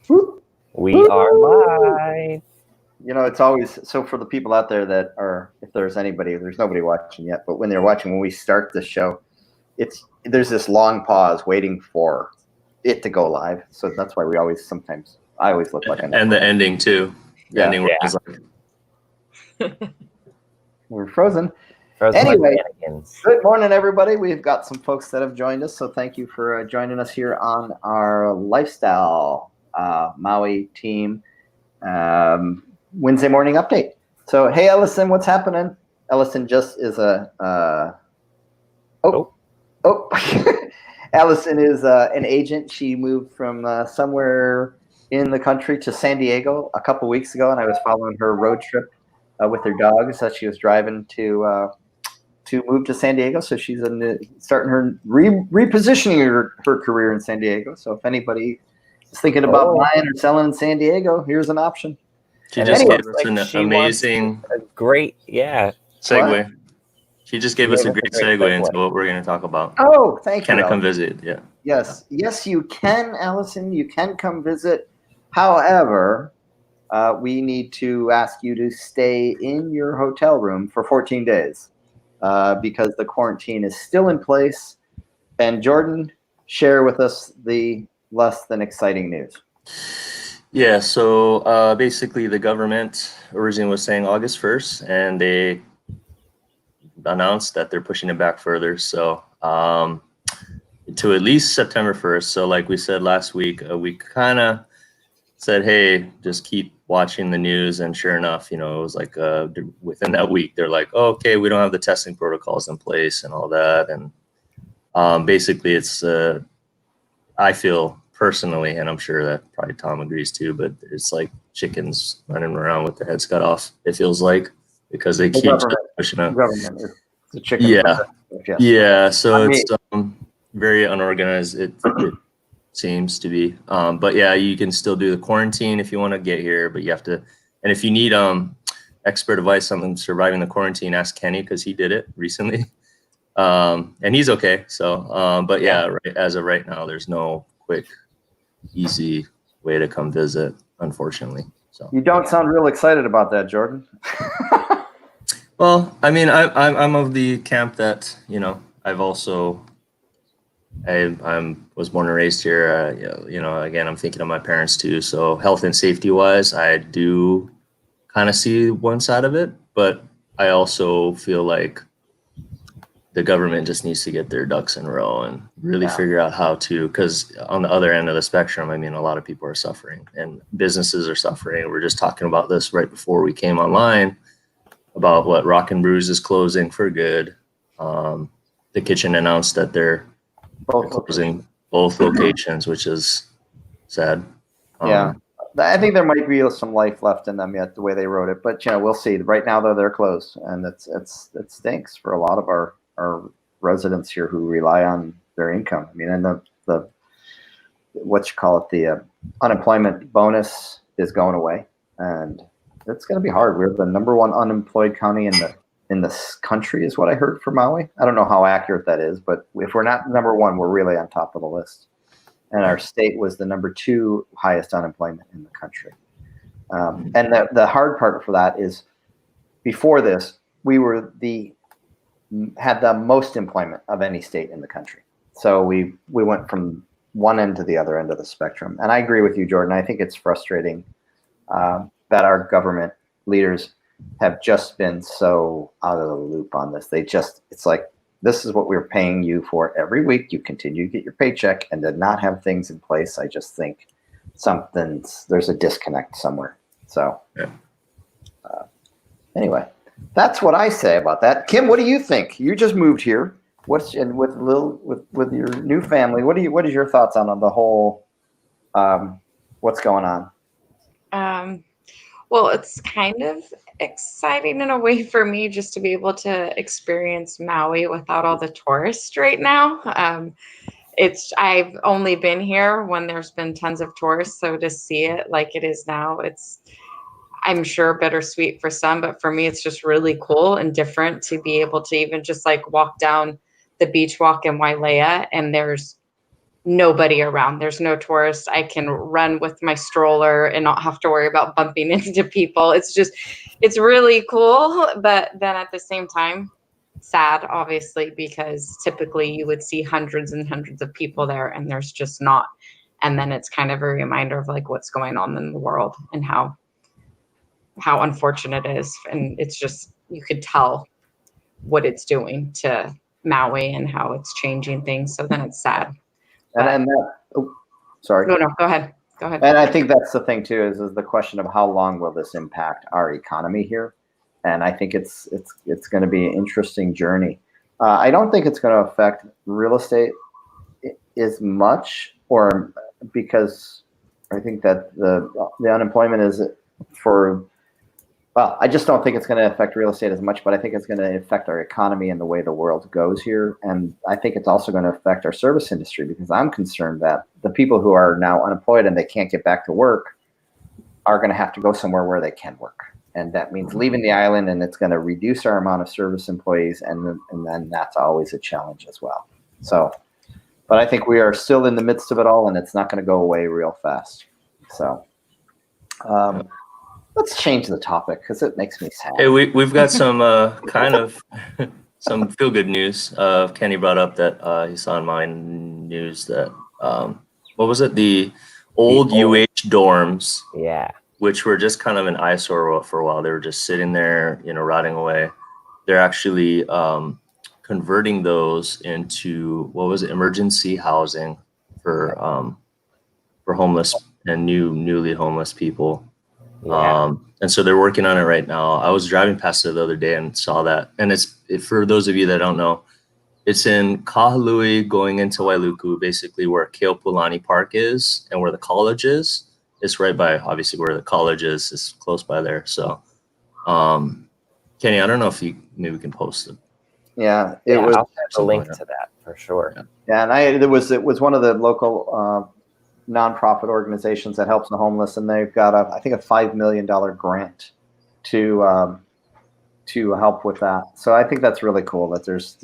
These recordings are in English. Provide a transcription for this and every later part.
Whoop, We whoop. are live. You know, it's always so for the people out there that are, if there's anybody, there's nobody watching yet, but when they're watching, when we start the show, there's this long pause waiting for it to go live. So that's why I always look like and the ending too. The ending Yeah. was like, we're frozen. Frozen Anyway, shenanigans. good morning, everybody. We've got some folks that have joined us, so thank you for joining us here on our lifestyle Maui team Wednesday morning update. So, hey, Ellison, what's happening? Ellison just is Allison is an agent. She moved from somewhere in the country to San Diego a couple weeks ago, and I was following her road trip with her dogs as she was driving to move to San Diego. So she's starting her repositioning her career in San Diego. So if anybody is thinking about buying or selling in San Diego, here's an option. She just gave us an amazing, great, segue. What? She just gave us a great segue into what we're going to talk about. Oh, thank you. Can I come visit? Yeah. Yes, you can, Allison. You can come visit. However, we need to ask you to stay in your hotel room for 14 days because the quarantine is still in place. And Jordan, share with us the less than exciting news. Yeah, so basically the government originally was saying August 1st, and they announced that they're pushing it back further. So to at least September 1st. So like we said last week, we kind of said, hey, just keep watching the news. And sure enough, it was like within that week, they're like, oh, okay, we don't have the testing protocols in place and all that. And basically it's, I feel personally, and I'm sure that probably Tom agrees too, but it's like chickens running around with their heads cut off. It feels like, because they keep pushing up. Government is the chicken. Yeah. So it's very unorganized. It seems to be. But yeah, you can still do the quarantine if you want to get here, but you have to. And if you need expert advice on surviving the quarantine, ask Kenny because he did it recently, and he's okay. So, but yeah, right, as of right now, there's no quick, easy way to come visit, unfortunately. So you don't sound real excited about that, Jordan. Well, I mean, I'm of the camp that I've also I was born and raised here. Again, I'm thinking of my parents too. So health and safety wise, I do kind of see one side of it, but I also feel like the government just needs to get their ducks in a row and really figure out how to, because on the other end of the spectrum, I mean, a lot of people are suffering and businesses are suffering. We're just talking about this right before we came online about what Rock and Brews is closing for good. The kitchen announced that they're closing both locations, which is sad. I think there might be some life left in them yet, the way they wrote it, but we'll see. Right now, though, they're closed, and it stinks for a lot of our residents here who rely on their income. I mean, and the unemployment bonus is going away, and it's going to be hard. We're the number one unemployed county in this country, is what I heard from Maui. I don't know how accurate that is, but if we're not number one, we're really on top of the list. And our state was the number 2 highest unemployment in the country. And the hard part for that is, before this, we had the most employment of any state in the country. So we went from one end to the other end of the spectrum. And I agree with you, Jordan. I think it's frustrating that our government leaders have just been so out of the loop on this. It's like, this is what we're paying you for every week. You continue to get your paycheck, and to not have things in place, I just think there's a disconnect somewhere. So anyway, that's what I say about that. Kim, what do you think? You just moved here. With your new family, what is your thoughts on the whole what's going on? Well, it's kind of exciting in a way for me just to be able to experience Maui without all the tourists right now. I've only been here when there's been tons of tourists, so to see it like it is now, it's, I'm sure, bittersweet for some, but for me, it's just really cool and different to be able to even just like walk down the beach walk in Wailea, and there's nobody around. There's no tourists. I can run with my stroller and not have to worry about bumping into people. It's really cool. But then at the same time, sad, obviously, because typically you would see hundreds and hundreds of people there, and there's just not. And then it's kind of a reminder of like what's going on in the world and how unfortunate it is. And it's just, you could tell what it's doing to Maui and how it's changing things. So then it's sad. And sorry. No, go ahead. And I think that's the thing too, is the question of how long will this impact our economy here? And I think it's going to be an interesting journey. I don't think it's going to affect real estate as much, or because I think that the unemployment is I just don't think it's going to affect real estate as much, but I think it's going to affect our economy and the way the world goes here. And I think it's also going to affect our service industry, because I'm concerned that the people who are now unemployed and they can't get back to work are going to have to go somewhere where they can work. And that means leaving the island, and it's going to reduce our amount of service employees. And then that's always a challenge as well. So, but I think we are still in the midst of it all, and it's not going to go away real fast. So, let's change the topic because it makes me sad. Hey, we've got some kind of some feel good news. Kenny brought up that he saw in my news that what was it? The old UH dorms. Yeah. Which were just kind of an eyesore for a while. They were just sitting there, rotting away. They're actually converting those into, emergency housing for homeless and newly homeless people. Yeah. And so they're working on it right now. I was driving past it the other day and saw that. And it's, for those of you that don't know, it's in Kahului going into Wailuku, basically where Keopulani Park is and where the college is. It's right by, obviously, where the college is. It's close by there. So, Kenny, I don't know if you maybe can post it. Yeah, I'll send a link to that for sure. Yeah, and it was one of the local nonprofit organizations that helps the homeless, and they've got I think a $5 million grant to help with that. So I think that's really cool that there's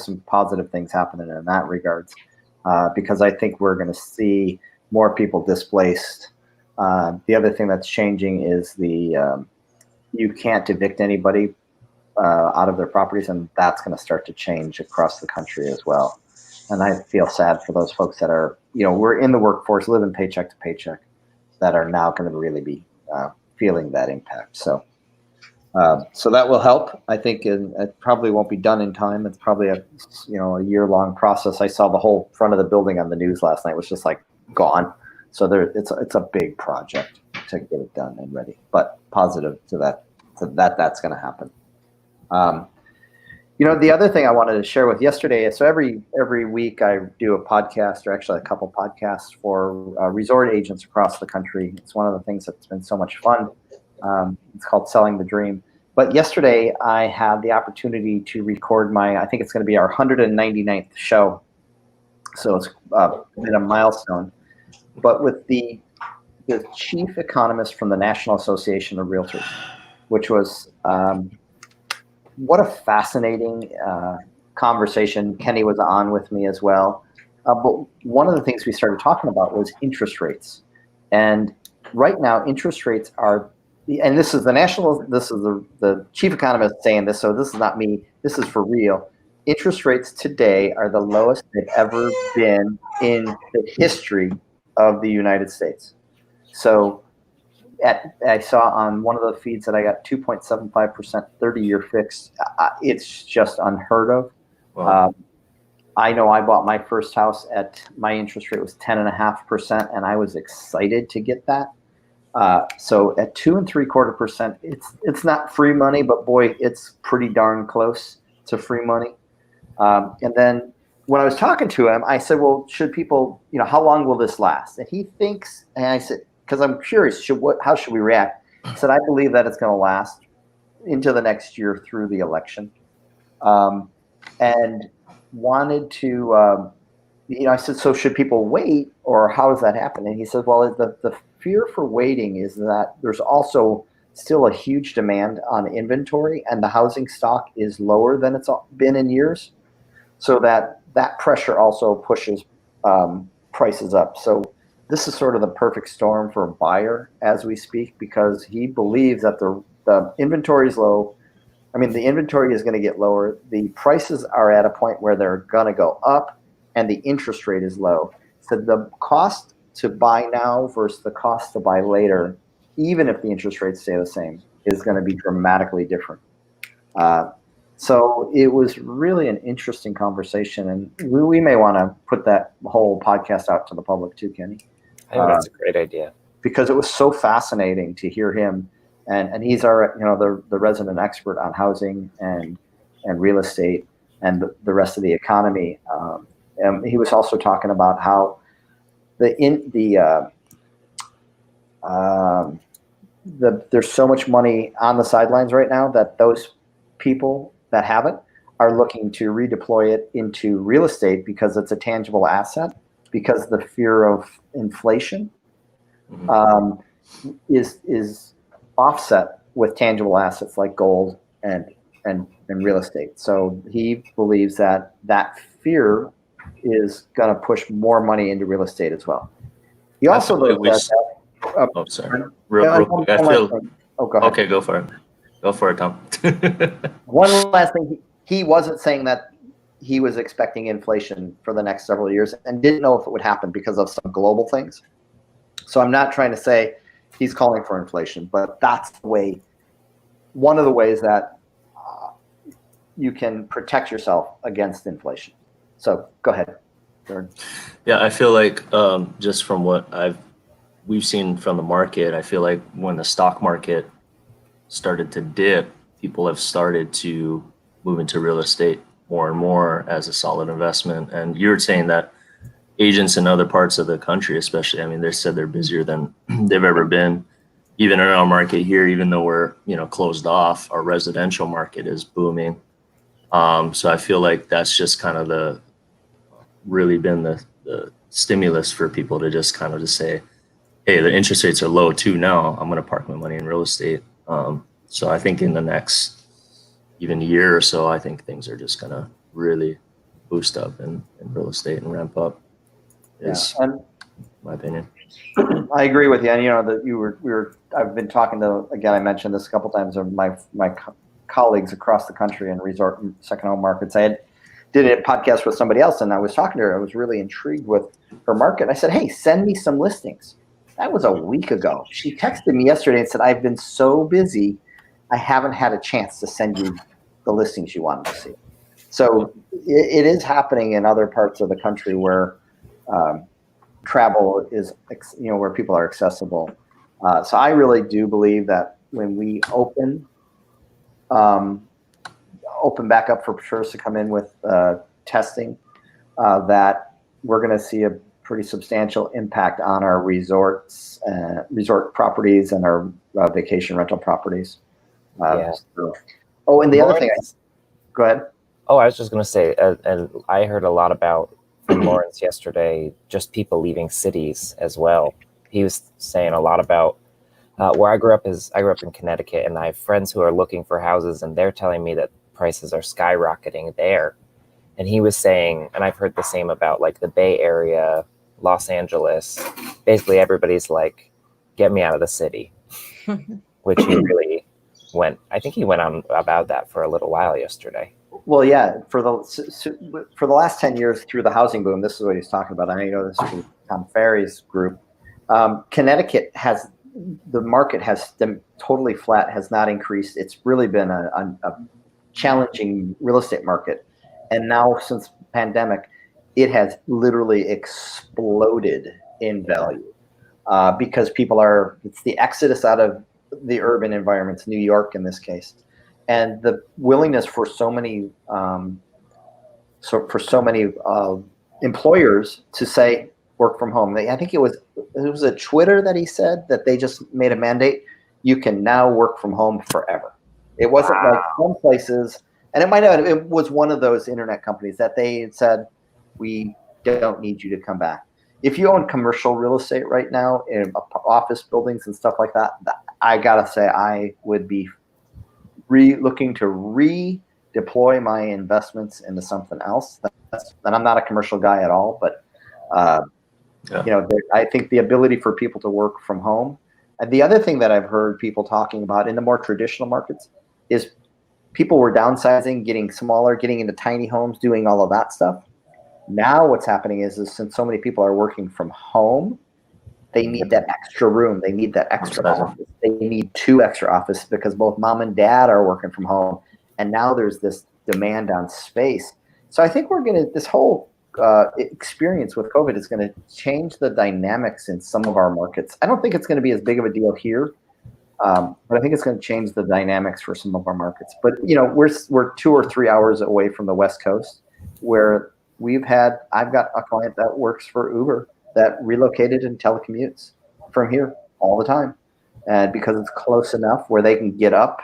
some positive things happening in that regards, because I think we're going to see more people displaced. The other thing that's changing is you can't evict anybody out of their properties, and that's going to start to change across the country as well. And I feel sad for those folks that are, we're in the workforce, living paycheck to paycheck, that are now going to really be feeling that impact. So that will help. I think it probably won't be done in time. It's probably a year-long process. I saw the whole front of the building on the news last night was just like gone. So it's a big project to get it done and ready, but positive to that's going to happen. The other thing I wanted to share with yesterday, so every week I do a podcast, or actually a couple podcasts for resort agents across the country. It's one of the things that's been so much fun. It's called Selling the Dream. But yesterday I had the opportunity to record I think it's going to be our 199th show. So it's been a milestone. But with the chief economist from the National Association of Realtors, which was what a fascinating conversation. Kenny was on with me as well. But one of the things we started talking about was interest rates. And right now, interest rates are, and this is the chief economist saying this, so this is not me, this is for real. Interest rates today are the lowest they've ever been in the history of the United States. So I saw on one of the feeds that I got 2.75% 30-year fixed. It's just unheard of. Wow. I know I bought my first house at, my interest rate was 10.5%, and I was excited to get that. So at 2.75%, it's not free money, but boy, it's pretty darn close to free money. And then when I was talking to him, I said, well, should people, how long will this last? And he thinks, and I said, because I'm curious, how should we react? He said, I believe that it's going to last into the next year through the election. And wanted to, I said, so should people wait, or how does that happen? And he said, well, the fear for waiting is that there's also still a huge demand on inventory, and the housing stock is lower than it's been in years. So that pressure also pushes prices up. So this is sort of the perfect storm for a buyer as we speak, because he believes that the inventory is low. I mean, the inventory is going to get lower. The prices are at a point where they're going to go up, and the interest rate is low. So the cost to buy now versus the cost to buy later, even if the interest rates stay the same, is going to be dramatically different. So it was really an interesting conversation, and we may want to put that whole podcast out to the public too, Kenny. I think that's a great idea. Because it was so fascinating to hear him, and he's our, the resident expert on housing and real estate and the rest of the economy. And he was also talking about how there's so much money on the sidelines right now that those people that have it are looking to redeploy it into real estate because it's a tangible asset, because the fear of inflation is offset with tangible assets like gold and real estate. So he believes that fear is going to push more money into real estate as well. He also believes that. Oh, sorry. Real quick. I feel. Oh, go ahead. Okay, go for it. Go for it, Tom. One last thing. He wasn't saying that he was expecting inflation for the next several years and didn't know if it would happen because of some global things. So I'm not trying to say he's calling for inflation, but that's one of the ways that you can protect yourself against inflation. So go ahead, Jordan. Yeah, I feel like just from what we've seen from the market, I feel like when the stock market started to dip, people have started to move into real estate more and more as a solid investment. And you were saying that agents in other parts of the country, especially, I mean, they said they're busier than they've ever been. Even in our market here, even though we're closed off, our residential market is booming. So I feel like that's just kind of really been the stimulus for people to just kind of just say, hey, the interest rates are low too now. I'm going to park my money in real estate. So I think in the next even year or so, I think things are just going to really boost up in real estate and ramp up. Is my opinion. I agree with you. And that I've been talking to, again, I mentioned this a couple times, of my colleagues across the country in resort and second home markets. I did a podcast with somebody else, and I was talking to her. I was really intrigued with her market. I said, hey, send me some listings. That was a week ago. She texted me yesterday and said, I've been so busy, I haven't had a chance to send you the listings you wanted to see. So it is happening in other parts of the country where travel is, where people are accessible. So I really do believe that when we open back up for tourists to come in with testing, that we're going to see a pretty substantial impact on our resort properties and our vacation rental properties. And the other thing, go ahead. Oh, I was just going to say, and I heard a lot about from Lawrence yesterday, just people leaving cities as well. He was saying a lot about where I grew up in Connecticut, and I have friends who are looking for houses, and they're telling me that prices are skyrocketing there. And he was saying, and I've heard the same about like the Bay Area, Los Angeles. Basically, everybody's like, get me out of the city, which he really I think he went on about that for a little while yesterday. Well, yeah, for the last 10 years through the housing boom, this is what he's talking about. I know this from Tom Ferry's group. Connecticut the market has been totally flat, has not increased. It's really been a challenging real estate market. And now since pandemic, it has literally exploded in value because it's the exodus out of the urban environments, New York in this case. And the willingness for so many employers to say work from home. I think it was a Twitter that he said that they just made a mandate. You can now work from home forever. It wasn't like some places, and it was one of those internet companies that they said, we don't need you to come back. If you own commercial real estate right now in office buildings and stuff like that, I gotta say I would be looking to redeploy my investments into something else. And I'm not a commercial guy at all, but Yeah. You know, I think the ability for people to work from home. And the other thing that I've heard people talking about in the more traditional markets is people were downsizing, getting smaller, getting into tiny homes, doing all of that stuff. Now what's happening is since so many people are working from home, they need that extra room. They need that extra office. They need 2 extra offices because both mom and dad are working from home. And now there's this demand on space. So I think this whole experience with COVID is going to change the dynamics in some of our markets. I don't think it's going to be as big of a deal here, but I think it's going to change the dynamics for some of our markets. But you know, we're 2 or 3 hours away from the West Coast, where I've got a client that works for Uber that relocated and telecommutes from here all the time, and because it's close enough where they can get up.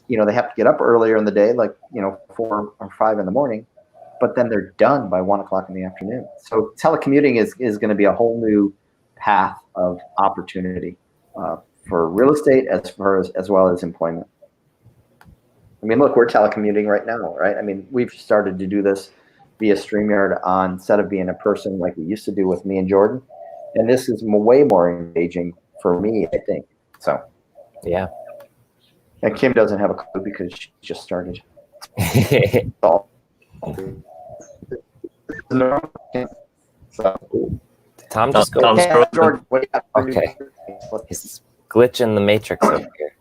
You know, they have to get up earlier in the day, like 4 or 5 in the morning, but then they're done by 1 o'clock in the afternoon. So telecommuting is going to be a whole new path of opportunity for real estate as well as employment. I mean, look, we're telecommuting right now, right? I mean, we've started to do this via StreamYard instead of being a person like we used to do with me and Jordan. And this is way more engaging for me, I think. So, Yeah. And Kim doesn't have a clue because she just started. So, Tom, just go. Tom's okay, Jordan, what do you got? Okay. He's glitching the matrix over here.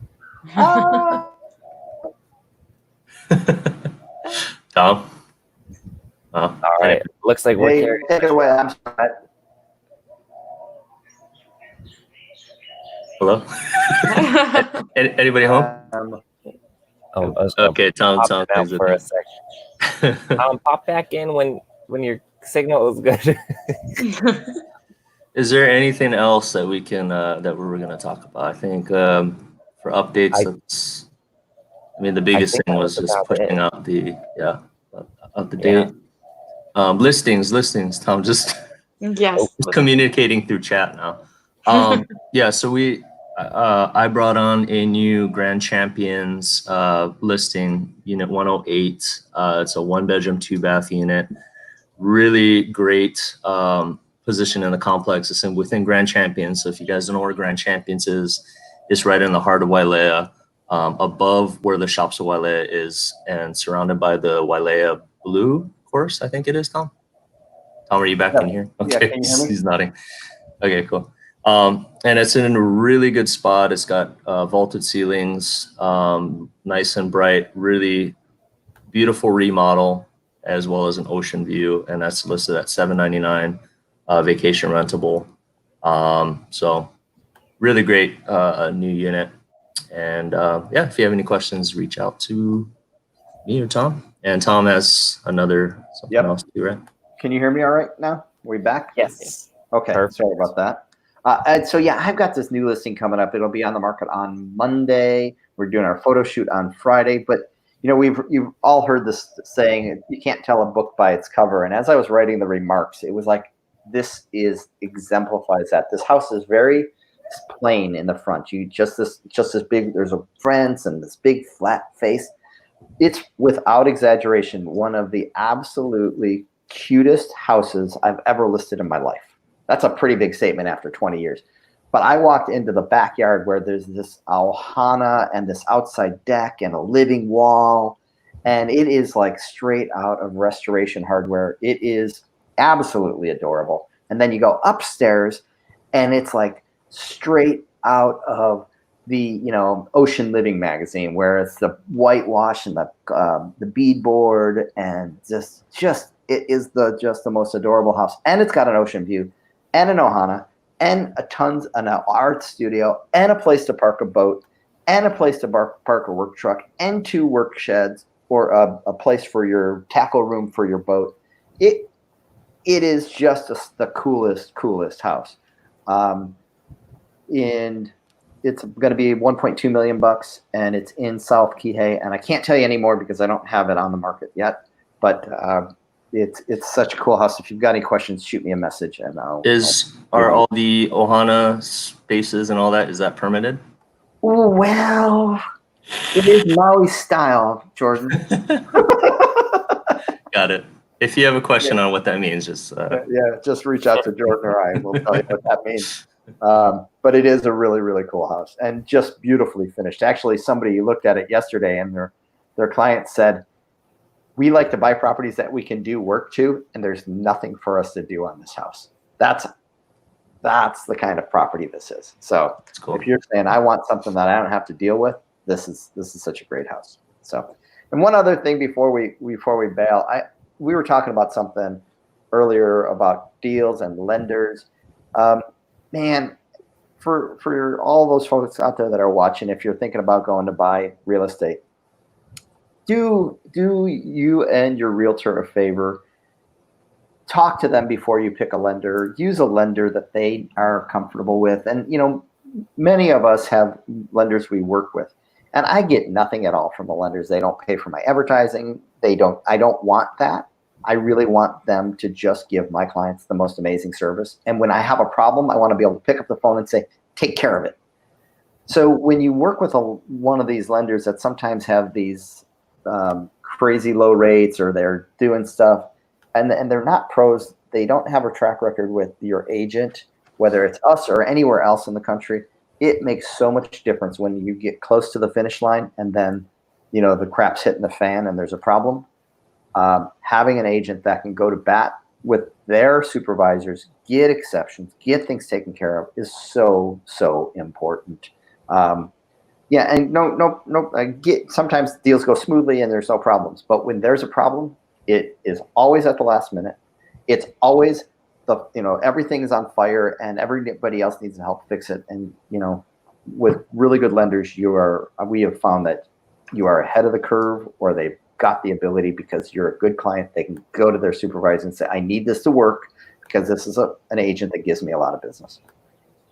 Tom? All right. Looks like we're Hey, carrying. take it away. I'm sorry. Hello? Anybody home? Oh, I was gonna Okay, Tom. pop Tom, it out for a second. Pop back in when your signal is good. Is there anything else that we can that we were going to talk about? I think for updates, the biggest thing was just pushing out the up to date listings. Tom, just Yes. communicating through chat now. Yeah, so I brought on a new Grand Champions listing, unit 108. It's a 1-bedroom, 2-bath unit. Really great position in the complex. It's within Grand Champions. So if you guys don't know where Grand Champions is, it's right in the heart of Wailea, above where the Shops of Wailea is, and surrounded by the Wailea Blue course, I think it is, Tom. Tom, are you back in here? Okay, yeah, can you hear me? He's nodding. Okay, cool. And it's in a really good spot. It's got vaulted ceilings, nice and bright, really beautiful remodel, as well as an ocean view, and that's listed at $799, vacation rentable. So really great new unit. And yeah, if you have any questions, reach out to me or Tom. And Tom has something else too, right? Can you hear me all right now? Are we back? Yes. Okay, Perfect. sorry about that. And so, yeah, I've got this new listing coming up. It'll be on the market on Monday. We're doing our photo shoot on Friday. But, you've all heard this saying, you can't tell a book by its cover. And as I was writing the remarks, it was like, this exemplifies that. This house is very plain in the front. Just this big, there's a fence and this big flat face. It's, without exaggeration, one of the absolutely cutest houses I've ever listed in my life. That's a pretty big statement after 20 years. But I walked into the backyard where there's this ohana and this outside deck and a living wall. And it is like straight out of Restoration Hardware. It is absolutely adorable. And then you go upstairs and it's like straight out of the Ocean Living magazine, where it's the whitewash and the beadboard, and just it is the most adorable house. And it's got an ocean view and an ohana and an art studio and a place to park a boat and a place to park a work truck and 2 work sheds, or a place for your tackle room for your boat. It is just the coolest house. And it's going to be $1.2 million, and it's in South Kihei. And I can't tell you anymore because I don't have it on the market yet. But it's such a cool house. If you've got any questions, shoot me a message, and Are all the ohana spaces and all that, is that permitted? Oh, well, it is Maui style, Jordan. Got it. If you have a question on what that means, just yeah, just reach out to Jordan or I. We'll tell you what that means. But it is a really, really cool house and just beautifully finished. Actually, somebody looked at it yesterday and their client said, we like to buy properties that we can do work to, and there's nothing for us to do on this house. That's the kind of property this is. So cool. If you're saying I want something that I don't have to deal with, this is such a great house. So, and one other thing before we bail, we were talking about something earlier about deals and lenders. Man, for all those folks out there that are watching, if you're thinking about going to buy real estate, do you and your realtor a favor. Talk to them before you pick a lender. Use a lender that they are comfortable with. And, many of us have lenders we work with. And I get nothing at all from the lenders. They don't pay for my advertising. I don't want that. I really want them to just give my clients the most amazing service. And when I have a problem, I want to be able to pick up the phone and say, take care of it. So when you work with one of these lenders that sometimes have these crazy low rates, or they're doing stuff, and they're not pros, they don't have a track record with your agent, whether it's us or anywhere else in the country, it makes so much difference when you get close to the finish line and then, the crap's hitting the fan and there's a problem. Having an agent that can go to bat with their supervisors, get exceptions, get things taken care of is so, so important. Yeah, and no. Sometimes deals go smoothly and there's no problems, but when there's a problem, it is always at the last minute. It's always everything is on fire and everybody else needs to help fix it. And with really good lenders, we have found that you are ahead of the curve, or they've got the ability, because you're a good client. They can go to their supervisor and say, I need this to work because this is an agent that gives me a lot of business.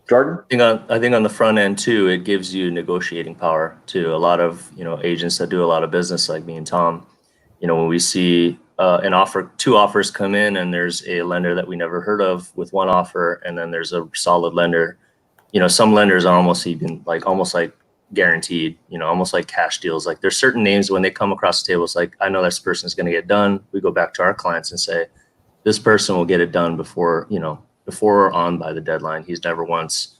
Jordan? I think on the front end too, it gives you negotiating power to a lot of agents that do a lot of business, like me and Tom. When we see two offers come in, and there's a lender that we never heard of with one offer, and then there's a solid lender. Some lenders are almost like guaranteed. Almost like cash deals. Like there's certain names when they come across the table, it's like, I know this person's going to get done. We go back to our clients and say, this person will get it done before or on by the deadline. He's never once,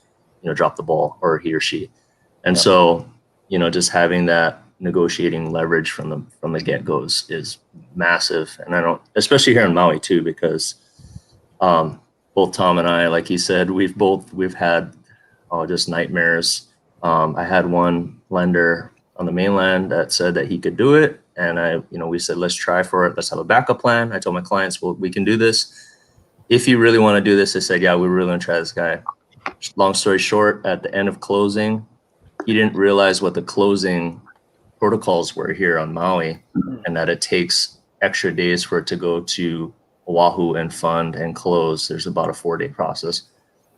dropped the ball, or he or she. And so, just having that negotiating leverage from the get-go is massive. And especially here in Maui too, because both Tom and I, like he said, we've had just nightmares. I had one lender on the mainland that said that he could do it. And we said, let's try for it. Let's have a backup plan. I told my clients, well, we can do this. If you really want to do this, they said, yeah, we're really going to try this guy. Long story short, at the end of closing, he didn't realize what the closing protocols were here on Maui, and that it takes extra days for it to go to Oahu and fund and close. There's about a 4-day process.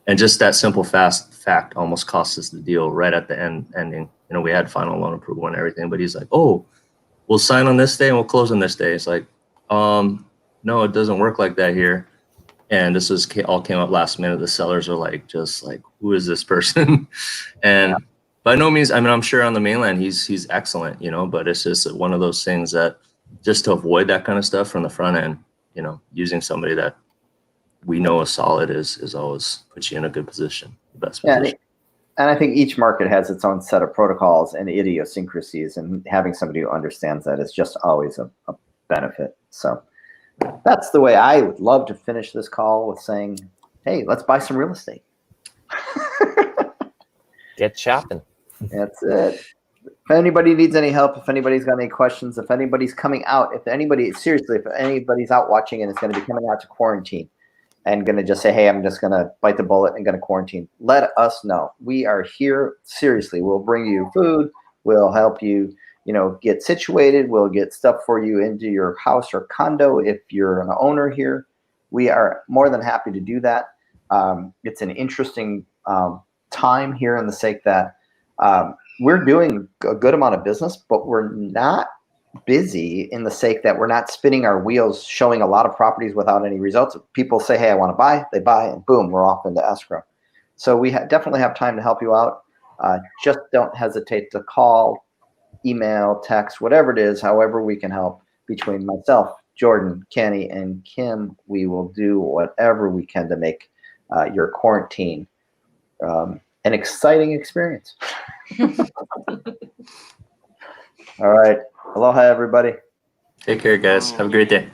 And just that simple fact almost cost us the deal right at the ending. We had final loan approval and everything, but he's like, oh, we'll sign on this day and we'll close on this day. It's like, no, it doesn't work like that here. And this all came up last minute. The sellers are just like, who is this person? And by no means, I'm sure on the mainland he's excellent, but it's just one of those things that, just to avoid that kind of stuff from the front end, using somebody that we know is solid is always puts you in a good position, the best position. And I think each market has its own set of protocols and idiosyncrasies, and having somebody who understands that is just always a benefit. So that's the way I would love to finish this call, with saying, hey, let's buy some real estate. Get shopping. That's it. If anybody needs any help, if anybody's got any questions, if anybody's coming out, if anybody's out watching and is going to be coming out to quarantine and going to just say, hey, I'm just going to bite the bullet and going to quarantine, let us know. We are here. Seriously, we'll bring you food. We'll help you, get situated. We'll get stuff for you into your house or condo if you're an owner here. We are more than happy to do that. It's an interesting time here in the sake that we're doing a good amount of business, but we're not busy in the sake that we're not spinning our wheels, showing a lot of properties without any results. People say, hey, I want to buy, they buy, and boom, we're off into escrow. So we definitely have time to help you out. Just don't hesitate to call, email, text, whatever it is, however we can help, between myself, Jordan, Kenny, and Kim, we will do whatever we can to make your quarantine an exciting experience. All right. Aloha, everybody. Take care, guys. Have a great day.